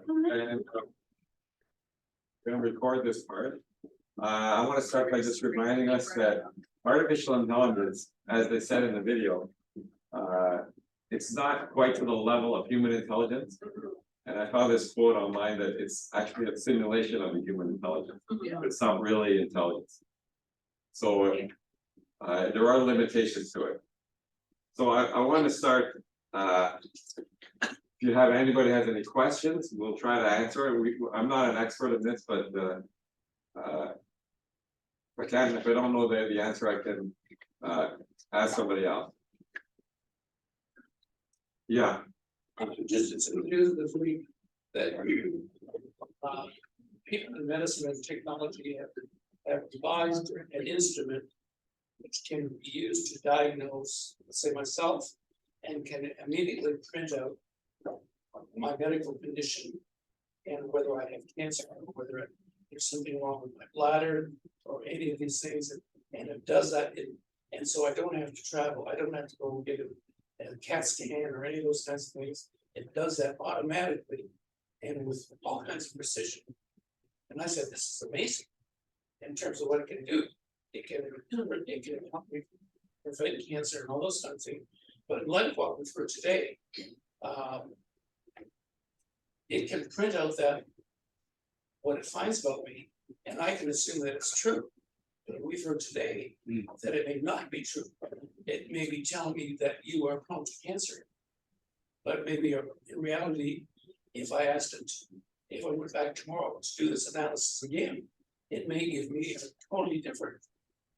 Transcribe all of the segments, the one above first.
and going to record this part. I want to start by just reminding us that artificial intelligence, as they said in the video, it's not quite to the level of human intelligence. And I found this quote online that it's actually a simulation of a human intelligence. It's not really intelligence. So there are limitations to it. So I want to start. If you have anybody has any questions, we'll try to answer it. I'm not an expert in this, but if I don't know the answer, I can ask somebody else. Yeah. Just it's news this week that people in medicine and technology have devised an instrument which can be used to diagnose, let's say myself, and can immediately print out my medical condition and whether I have cancer or whether there's something wrong with my bladder or any of these things, and it does that. And so I don't have to travel. I don't have to go and get a CAT scan or any of those kinds of things. It does that automatically and with all kinds of precision. And I said, this is amazing in terms of what it can do. It can help me prevent cancer and all those kinds of things. But like what we've heard today, it can print out that what it finds about me, and I can assume that it's true. But we've heard today that it may not be true. It may be telling me that you are prone to cancer. But maybe in reality, if I asked it, if I went back tomorrow to do this analysis again, it may give me a totally different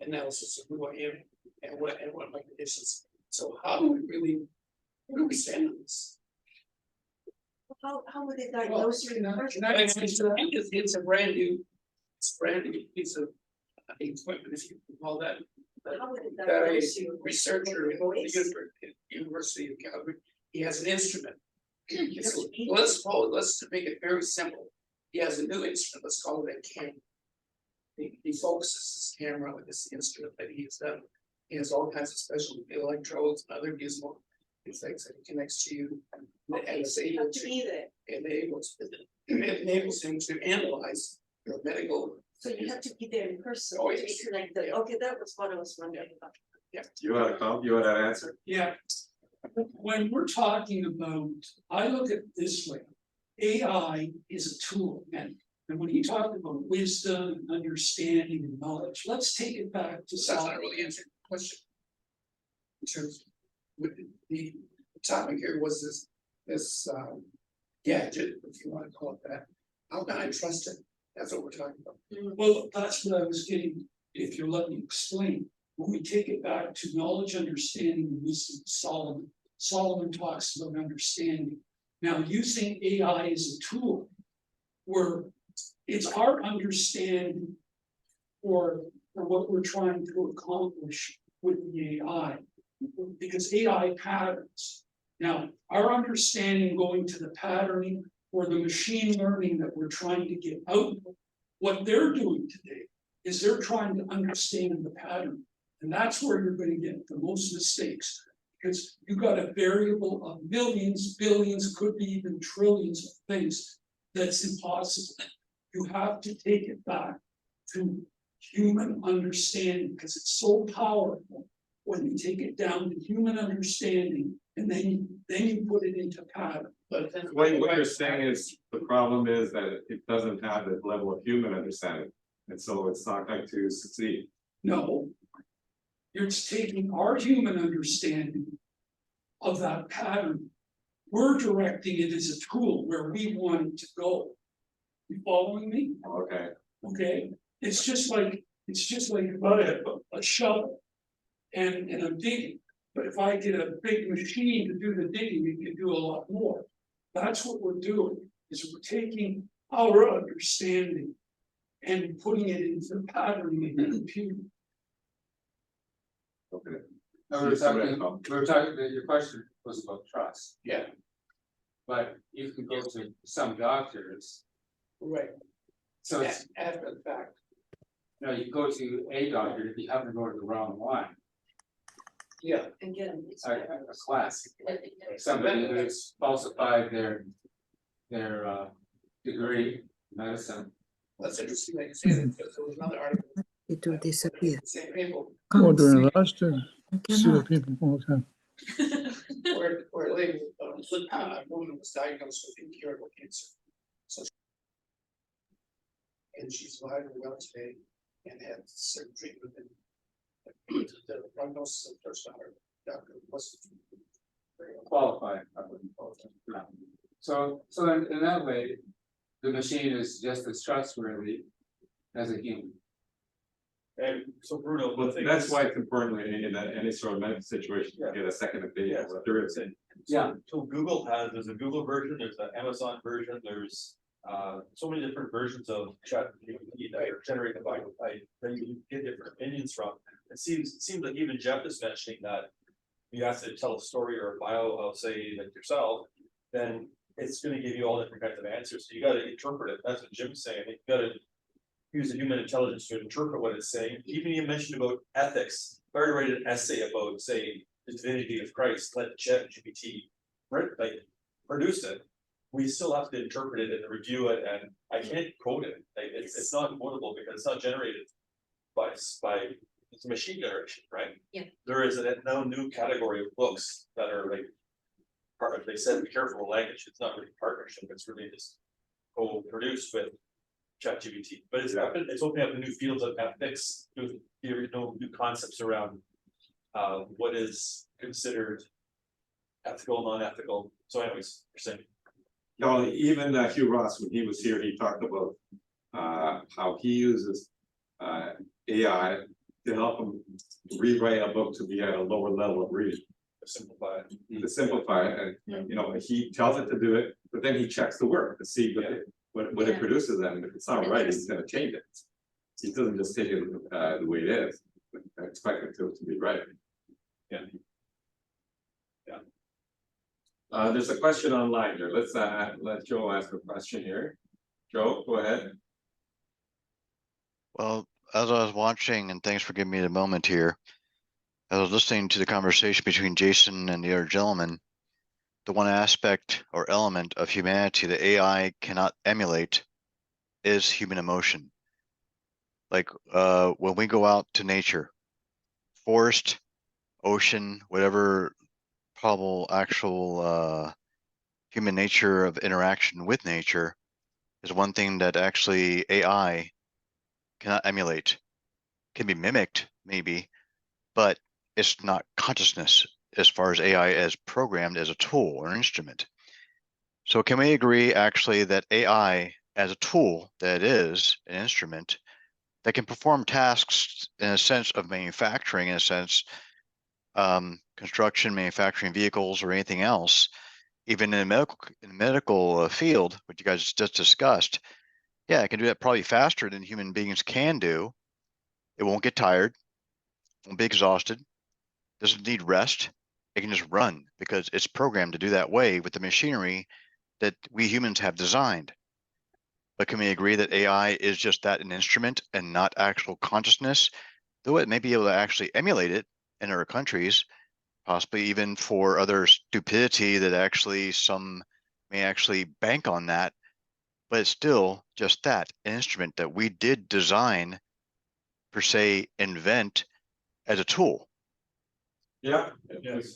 analysis of who I am and what my conditions. So how do we really, where do we stand on this? How would they diagnose you? It's a brand new piece of equipment, if you can call that. How would they That diagnose a you? researcher at the University of Calgary, he has an instrument. Let's make it very simple. He has a new instrument, let's call it a cam. He focuses his camera with this instrument that he has done. He has all kinds of special electrodes and other gizmo things that he connects to you. And it's able to, it enables him to analyze your medical. So you have to be there in person Oh, to yes. be connected. Yeah. Okay, that was what I was wondering about. Yeah. You had a comment? You had an answer? Yeah. When we're talking about, I look at it this way, AI is a tool, and when he talked about wisdom and understanding and knowledge, let's take it back to That's not really answering the question. In terms with the topic here was this gadget, if you want to call it that. How can I trust it? That's what we're talking about. Well, that's what I was getting, if you'll let me explain. When we take it back to knowledge, understanding, and wisdom, Solomon talks about understanding. Now, using AI as a tool, where it's our understanding for what we're trying to accomplish with the AI, because AI patterns. Now, our understanding going to the patterning or the machine learning that we're trying to get out, what they're doing today is they're trying to understand the pattern. And that's where you're going to get the most mistakes, because you got a variable of millions, billions, could be even trillions of things that's impossible. You have to take it back to human understanding, because it's so powerful when you take it down to human understanding and then you put it into pattern. But then What you're saying is the problem is that it doesn't have the level of human understanding, and so it's not going to succeed. No, you're just taking our human understanding of that pattern. We're directing it as a tool where we want it to go. You following me? Okay. Okay, it's just like if I have a shovel and I'm digging. But if I get a big machine to do the digging, it can do a lot more. That's what we're doing, is we're taking our understanding and putting it into patterning in the computer. Okay. No, we were talking, your question was about trust, yeah, but you can go to some doctors, right. so it's, After the fact. you go to a doctor if you happen to go to the wrong one. Yeah. Again, A class, somebody who's falsified their degree in medicine. That's interesting that you say that, because there was another article. It will disappear. Same paper, Oh, during the last, I see the cannot. people, okay. where a lady, a woman was diagnosed with incurable cancer. So. And she's alive and well today and had certain treatment and the prognosis of first doctor wasn't very well. Qualified. I wouldn't qualify. So in that way, the machine is just as trustworthy as a human. And so Bruno, Well, the thing that's is- why it's important in any sort of medical situation to get a second opinion. Yeah. What there is. Yeah. So Google has, there's a Google version, there's an Amazon version, there's so many different versions of ChatGPT that are generated by that you can get different opinions from. It seems like even Jeff is mentioning that you have to tell a story or a bio of, say, like yourself, then it's gonna give you all different kinds of answers. So you gotta interpret it. That's what Jim's saying. You gotta use the human intelligence to interpret what it's saying. Even you mentioned about ethics. If I were to write an essay about, say, the divinity of Christ, let ChatGPT produce it. We still have to interpret it and review it, and I can't quote it. Like it's not quotable because it's not generated by it's machine generation, right? Yeah. There is a now new category of books that are like part of, they said be careful of language. It's not really partnership, it's really just co-produced with ChatGPT. But it's opening up new fields of ethics, new concepts around what is considered ethical, non-ethical. So anyways, you're saying. No, even Hugh Ross, when he was here, he talked about how he uses AI to help him rewrite a book to be at a lower level of reading. Simplify it. To simplify it, and you know, he tells it to do it, but then he checks the work to see what it produces, and if it's not right, he's gonna change it. He doesn't just take it the way it is, but expect it to be right. Yeah. There's a question online here. Let's let Joe ask a question here. Joe, go ahead. Well, as I was watching, and thanks for giving me the moment here, as I was listening to the conversation between Jason and the other gentleman, the one aspect or element of humanity that AI cannot emulate is human emotion. Like when we go out to nature, forest, ocean, whatever probable actual human nature of interaction with nature is one thing that actually AI cannot emulate. Can be mimicked maybe, but it's not consciousness as far as AI as programmed as a tool or an instrument. So can we agree actually that AI as a tool that is an instrument that can perform tasks in a sense of manufacturing, in a sense, construction, manufacturing vehicles or anything else, even in the medical field, which you guys just discussed, yeah, it can do that probably faster than human beings can do. It won't get tired, won't be exhausted, doesn't need rest. It can just run because it's programmed to do that way with the machinery that we humans have designed. But can we agree that AI is just that, an instrument and not actual consciousness? Though it may be able to actually emulate it in other countries, possibly even for other stupidity that actually some may actually bank on that, but it's still just that, an instrument that we did design, per se, invent as a tool. Yeah,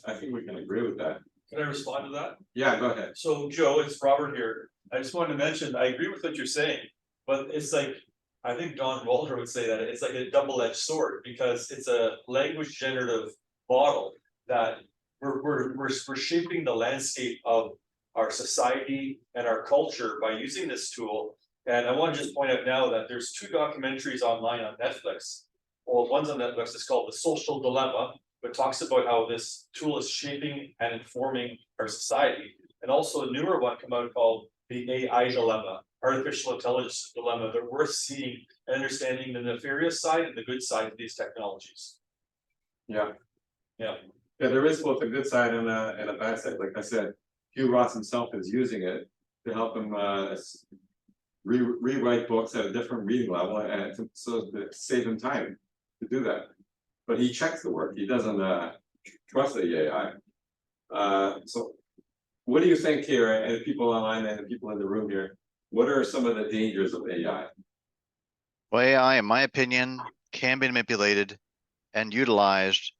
I think we can agree with that. Can I respond to that? Yeah, go ahead. So Joe, it's Robert here. I just wanted to mention, I agree with what you're saying, but it's like, I think John Walter would say that it's like a double-edged sword because it's a language generative model that we're shaping the landscape of our society and our culture by using this tool. And I want to just point out now that there's 2 documentaries online on Netflix. Well, one's on Netflix, it's called The Social Dilemma, but talks about how this tool is shaping and informing our society. And also a newer one come out called The AI Dilemma, Artificial Intelligence Dilemma, that we're seeing and understanding the nefarious side and the good side of these technologies. Yeah. Yeah. Yeah, there is both a good side and a bad side. Like I said, Hugh Ross himself is using it to help him rewrite books at a different reading level and so to save him time to do that. But he checks the work. He doesn't trust the AI. So what do you think here, and people online and people in the room here? what are some of the dangers of AI? Well, AI, in my opinion, can be manipulated and utilized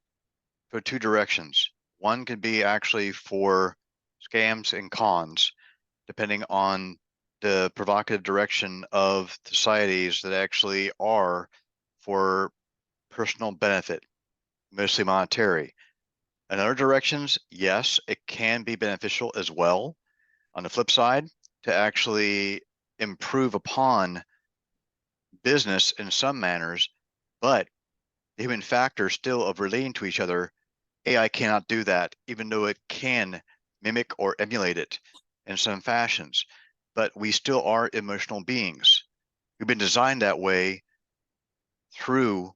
for two directions. One could be actually for scams and cons, depending on the provocative direction of societies that actually are for personal benefit, mostly monetary. In other directions, yes, it can be beneficial as well. On the flip side, to actually improve upon business in some manners, but the human factor still of relating to each other, AI cannot do that, even though it can mimic or emulate it in some fashions. But we still are emotional beings. We've been designed that way through,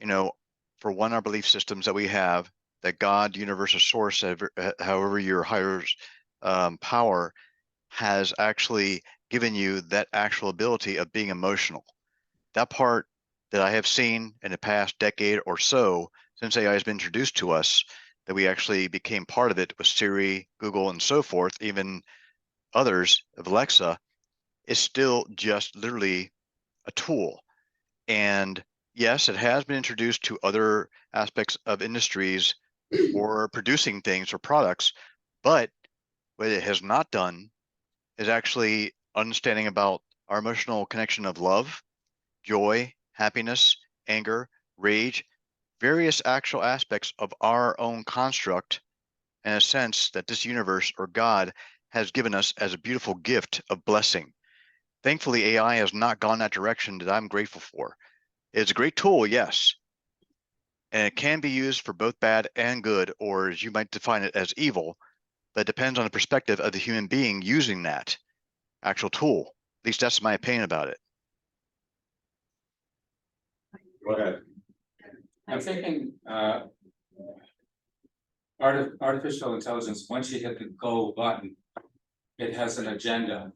for one, our belief systems that we have, that God, universal source, however your higher power, has actually given you that actual ability of being emotional. That part that I have seen in the past decade or so, since AI has been introduced to us, that we actually became part of it with Siri, Google, and so forth, even others of Alexa, is still just literally a tool. And yes, it has been introduced to other aspects of industries or producing things or products, but what it has not done is actually understanding about our emotional connection of love, joy, happiness, anger, rage, various actual aspects of our own construct, in a sense that this universe or God has given us as a beautiful gift of blessing. Thankfully, AI has not gone that direction that I'm grateful for. It's a great tool, yes, and it can be used for both bad and good, or as you might define it, as evil, but it depends on the perspective of the human being using that actual tool. At least that's my opinion about it. Go ahead. I'm thinking, artificial intelligence, once you hit the go button, it has an agenda.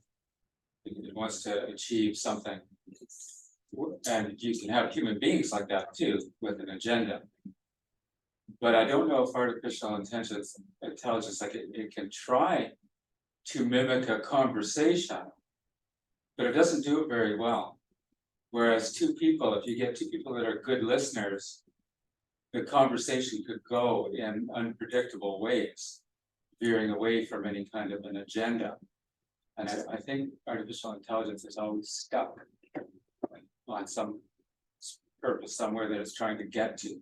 It wants to achieve something. And you can have human beings like that too, with an agenda. But I don't know if artificial intelligence, like it can try to mimic a conversation, but it doesn't do it very well. Whereas two people, if you get two people that are good listeners, the conversation could go in unpredictable ways, veering away from any kind of an agenda. And I think artificial intelligence is always stuck on some purpose somewhere that it's trying to get to.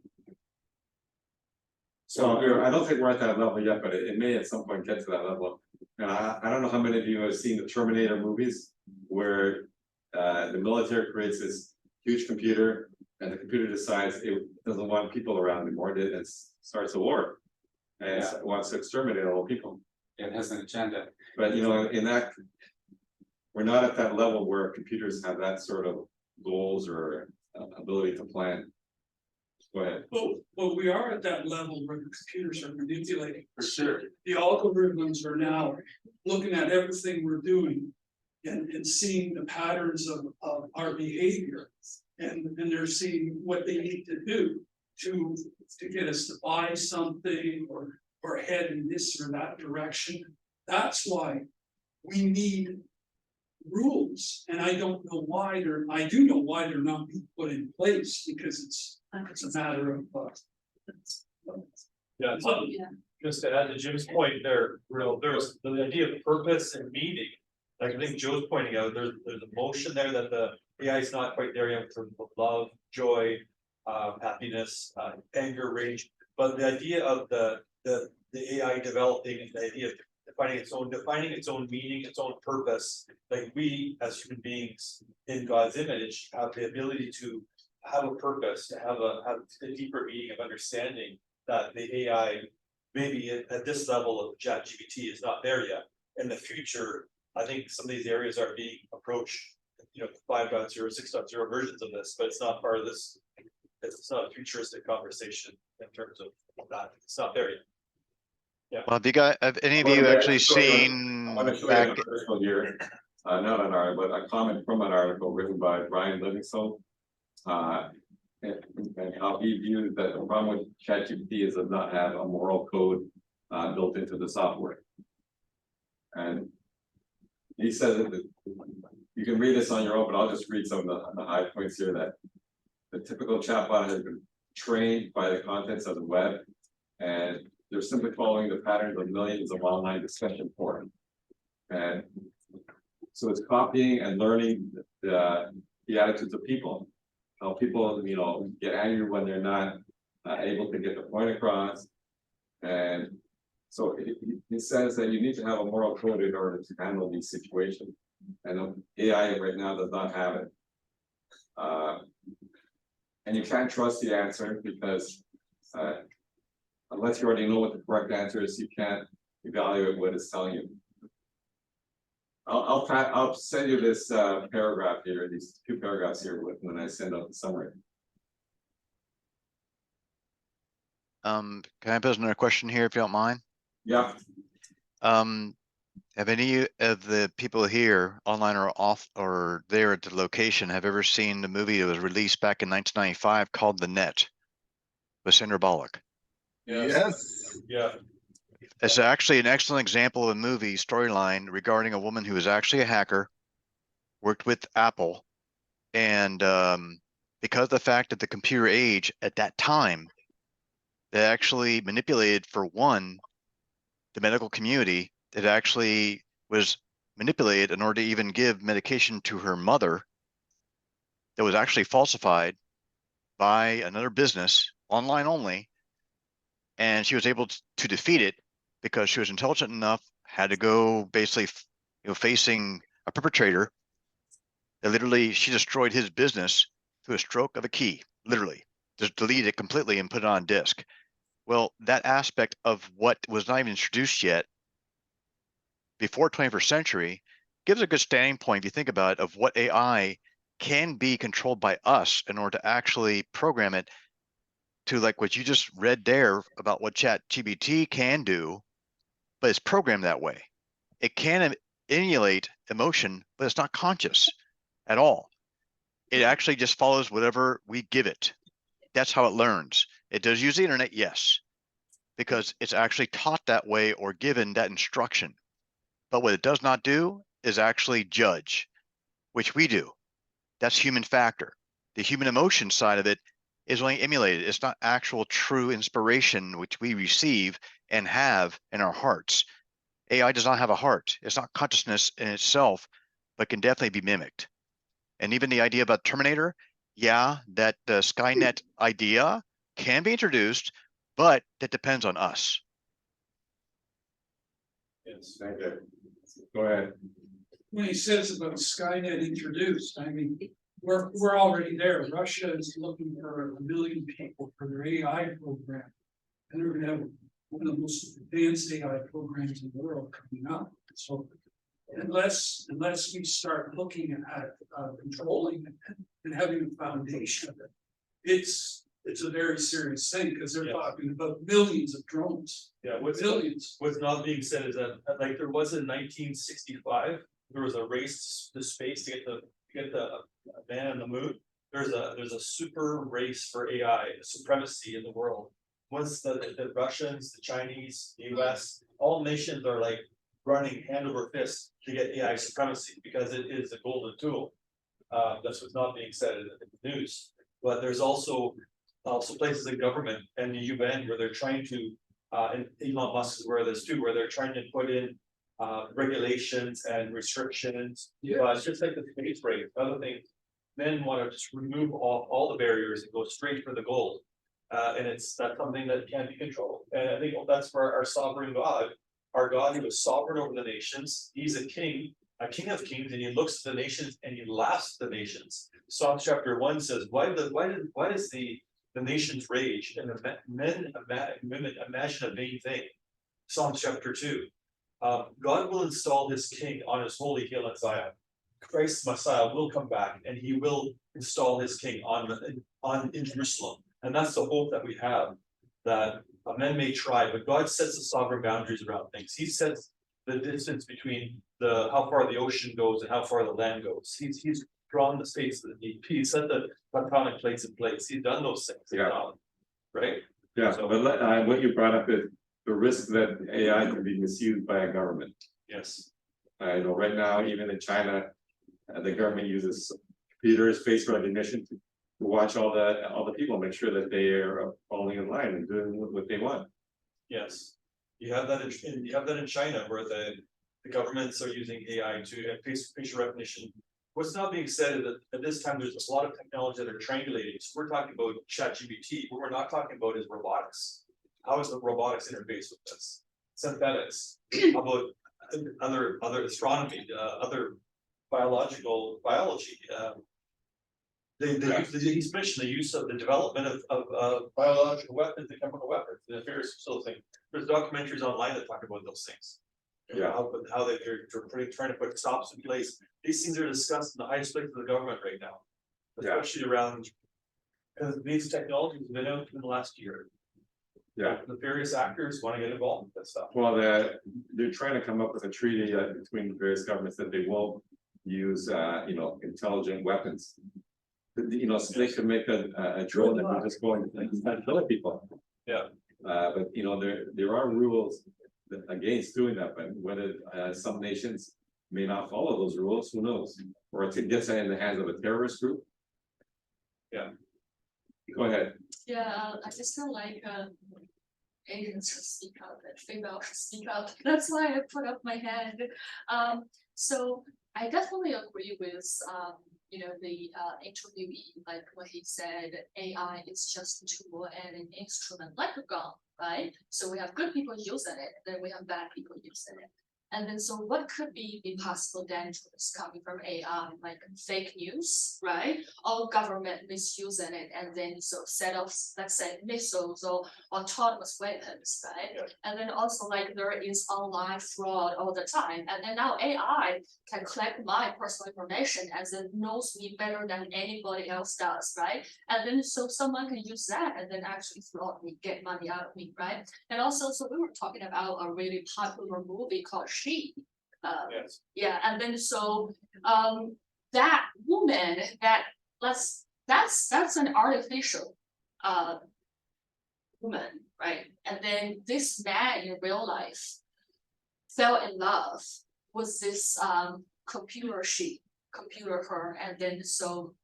So I don't think we're at that level yet, but it may at some point get to that level. And I don't know how many of you have seen the Terminator movies, where the military creates this huge computer, and the computer decides it doesn't want people around anymore, it starts a war. And it wants to exterminate all people. It has an agenda. But in that, we're not at that level where computers have that sort of goals or ability to plan. Go ahead. Well, we are at that level where the computers are manipulating. For sure. The algorithms are now looking at everything we're doing and seeing the patterns of our behavior. And they're seeing what they need to do to get us to buy something or head in this or that direction. That's why we need rules, and I don't know why I do know why they're not being put in place, because it's a matter of Yeah, just to add to Jim's point there, there's the idea of purpose and meaning. Like I think Joe's pointing out, there's emotion there that the AI is not quite there yet in terms of love, joy, happiness, anger, rage. But the idea of the AI developing, the idea of defining its own meaning, its own purpose, like we as human beings in God's image have the ability to have a purpose, to have a deeper meaning of understanding that the AI maybe at this level of ChatGPT is not there yet. In the future, I think some of these areas are being approached, 5.0, 6.0 versions of this, but it's not part of this. It's not a futuristic conversation in terms of that. It's not there yet. Yeah. Well, have any of you actually seen I want to show you back? an article here, not an article, but a comment from an article written by Brian Livingstone. And how he views that the problem with ChatGPT is it does not have a moral code built into the software. And he said that you can read this on your own, but I'll just read some of the high points here that the typical chatbot has been trained by the contents of the web, and they're simply following the patterns of millions of online discussion forums. And so it's copying and learning the attitudes of people, how people, get angry when they're not able to get the point across. And so it says that you need to have a moral code in order to handle these situations. And AI right now does not have it. And you can't trust the answer because unless you already know what the correct answer is, you can't evaluate what it's telling you. I'll send you this paragraph here, these 2 paragraphs here when I send out the summary. Can I pose another question here if you don't mind? Yeah, Have any of the people here online or off or there at the location have ever seen the movie that was released back in 1995 called The Net with Sandra Bullock? Yes. Yeah. It's actually an excellent example of a movie storyline regarding a woman who was actually a hacker, worked with Apple, and because of the fact that the computer age at that time, they actually manipulated, for one, the medical community. It actually was manipulated in order to even give medication to her mother that was actually falsified by another business, online only, and she was able to defeat it because she was intelligent enough, had to go basically, facing a perpetrator that literally she destroyed his business through a stroke of a key, literally, just deleted it completely and put it on disk. Well, that aspect of what was not even introduced yet before 21st century gives a good standing point, if you think about it, of what AI can be controlled by us in order to actually program it to, like what you just read there about what ChatGPT can do, but it's programmed that way. It can emulate emotion, but it's not conscious at all. It actually just follows whatever we give it. That's how it learns. It does use the internet, yes, because it's actually taught that way or given that instruction. But what it does not do is actually judge, which we do. That's human factor. The human emotion side of it is only emulated. It's not actual true inspiration, which we receive and have in our hearts. AI does not have a heart. It's not consciousness in itself, but can definitely be mimicked. And even the idea about Terminator, yeah, that the Skynet idea can be introduced, but that depends on us. Yes. thank you. Go ahead. When he says about Skynet introduced, I mean, we're already there. Russia is looking for 1 million people for their AI program. And they're gonna have one of the most advanced AI programs in the world coming up. So unless we start looking at controlling and having a foundation of it, it's a very serious thing, because they're talking about millions of drones. Yeah, Millions. what's not being said is that, like, there was in 1965, there was a race to space to get the man on the moon. There's a super race for AI supremacy in the world. Once the Russians, the Chinese, the US, all nations are like running hand over fist to get AI supremacy because it is a golden tool. That's what's not being said in the news. But there's also places in government and the UN where they're trying to, and Elon Musk is aware of this too, where they're trying to put in regulations and restrictions. Yeah. It's just like the space race. Other things, men want to just remove all the barriers and go straight for the gold. And that's something that can't be controlled. And I think that's where our sovereign God, our God who is sovereign over the nations, he's a king of kings, and he looks at the nations and he laughs at the nations. Psalm chapter 1 says, why does the nations rage and the men imagine a vain thing? Psalm chapter 2. God will install his king on his holy hill in Zion. Christ Messiah will come back and he will install his king in Jerusalem. And that's the hope that we have, that men may try, but God sets the sovereign boundaries around things. He sets the distance between how far the ocean goes and how far the land goes. He's drawn the states that he set the tectonic plates in place. He's done those things. Yeah. Right? Yeah, So- but what you brought up is the risk that AI can be misused by a government. Yes. I know right now, even in China, the government uses computers, face recognition to watch all the people, make sure that they are falling in line and doing what they want. Yes, you have that in China where the governments are using AI to facial recognition. What's not being said is that at this time, there's a lot of technology that are triangulating. So we're talking about ChatGPT. What we're not talking about is robotics. How is the robotics interface with this? Synthetics, how about other astronomy, other biology, he's mentioned the use of the development of biological weapons and chemical weapons, the various sort of thing. There's documentaries online that talk about those things. Yeah. How they're trying to put stops in place. These things are discussed in the highest place of the government right now. Yeah. Especially around, because these technologies have been out in the last year. Yeah. The various actors want to get involved with that stuff. Well, they're trying to come up with a treaty between the various governments that they won't use, intelligent weapons. So they could make a drone that would just go and start killing people. Yeah. But there are rules against doing that, but whether some nations may not follow those rules, who knows? Or it gets in the hands of a terrorist group. Yeah. Go ahead. Yeah, I just feel like Asians should speak out and female should speak out. That's why I put up my hand. So I definitely agree with the interviewee, like what he said, AI is just a tool and an instrument, like a gun, right? So we have good people using it, then we have bad people using it. And then so what could be the possible dangers coming from AI, like fake news, right? Or government misusing it, and then so set off, let's say, missiles or autonomous weapons, right? Yeah. And then also like there is online fraud all the time. And then now AI can collect my personal information and then knows me better than anybody else does, right? And then so someone can use that and then actually fraud me, get money out of me, right? And also, so we were talking about a really popular movie called She. Yes. Yeah, and then so that woman that's an artificial woman, right? And then this man in real life fell in love with this computer her, and then so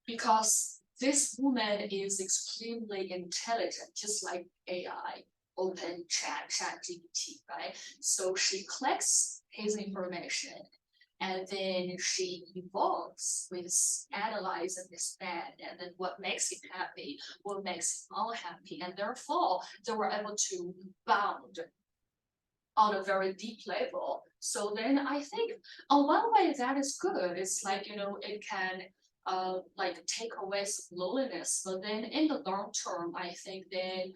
because this woman is extremely intelligent, just like AI, open ChatGPT, right? So she collects his information and then she evolves with analyzing this man and then what makes him happy, what makes him unhappy, and therefore they were able to bond on a very deep level. So then I think on one way that is good. It's like, it can like take away some loneliness, but then in the long term, I think then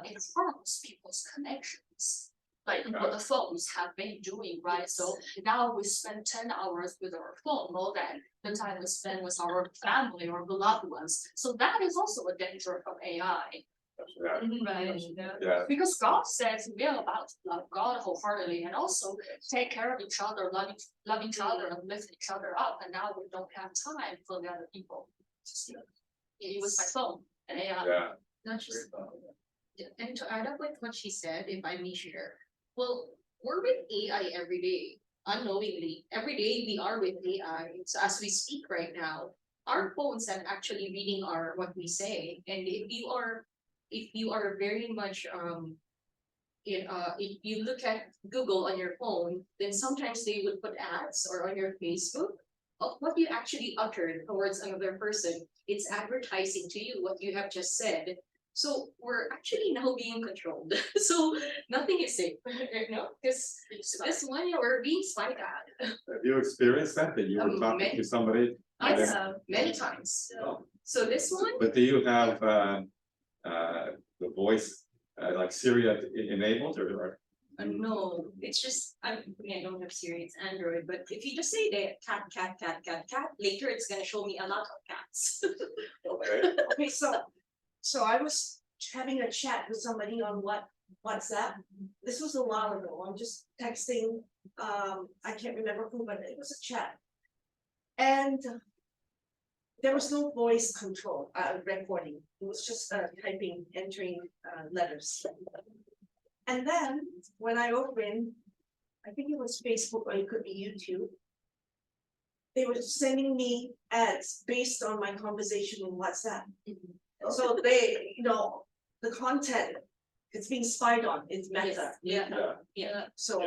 it harms people's connections. Like what the phones have been doing, right? So now we spend 10 hours with our phone more than the time we spend with our family or beloved ones. So that is also a danger from AI. Right. Yeah. Because God says we are about to love God wholeheartedly and also take care of each other, love each other and lift each other up. And now we don't have time for the other people. Just use my phone and AI. Yeah. Not just, and to add up with what she said, if I may share, well, we're with AI every day, unknowingly. Every day we are with AI. So as we speak right now, our phones are actually reading what we say. And if you are very much if you look at Google on your phone, then sometimes they would put ads or on your Facebook of what you actually uttered towards another person. It's advertising to you what you have just said. So we're actually now being controlled. So nothing is safe, because this one we're being spied at. Have you experienced that you were talking to somebody? Yes, many times. Oh. So this one, But do you have the voice like Siri enabled or? no, it's just I don't have Siri, it's Android. But if you just say that cat, later it's gonna show me a lot of cats. Okay. Okay, so I was having a chat with somebody on WhatsApp. This was a while ago. I'm just texting, I can't remember who, but it was a chat. And there was no voice control, recording. It was just typing, entering letters. And then when I opened I think it was Facebook or it could be YouTube. They were sending me ads based on my conversation in WhatsApp. So they, the content, it's being spied on, it's meta. Yeah, Yeah, yeah, So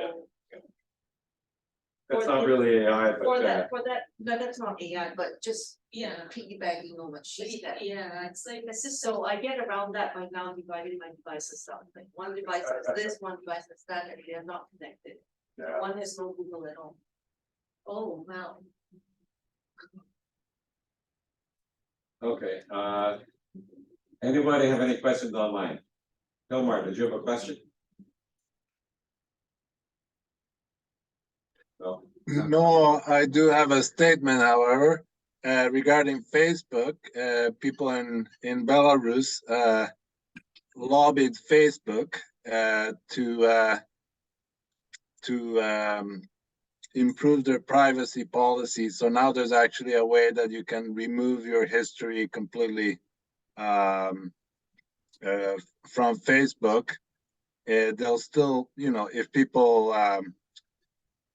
that's not really AI, for but that, no, that's not AI, but just yeah, piggybacking on what she said. yeah, it's like a system. So I get around that by now dividing my devices up, like one device has this, one device has that, and they are not connected. yeah. One has no Google at all. Oh, wow. Okay, anybody have any questions online? Hilmar, did you have a question? No, No, I do have a statement, however, regarding Facebook. People in Belarus lobbied Facebook to improve their privacy policy. So now there's actually a way that you can remove your history completely from Facebook. They'll still, if people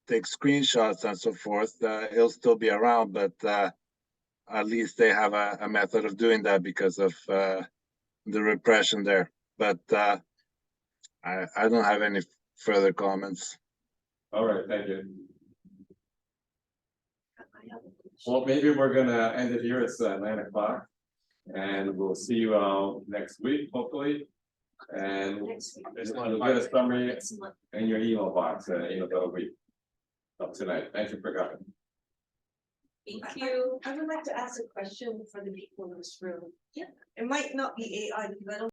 take screenshots and so forth, it'll still be around, but at least they have a method of doing that because of the repression there. But I don't have any further comments. all right, thank you. Well, maybe we're gonna end it here, it's 9 o'clock. And we'll see you all next week, hopefully. And you'll get a summary in your email box, about a week of tonight. Thank you for coming. Thank you. I would like to ask a question for the people in this room. Yeah. It might not be AI because I don't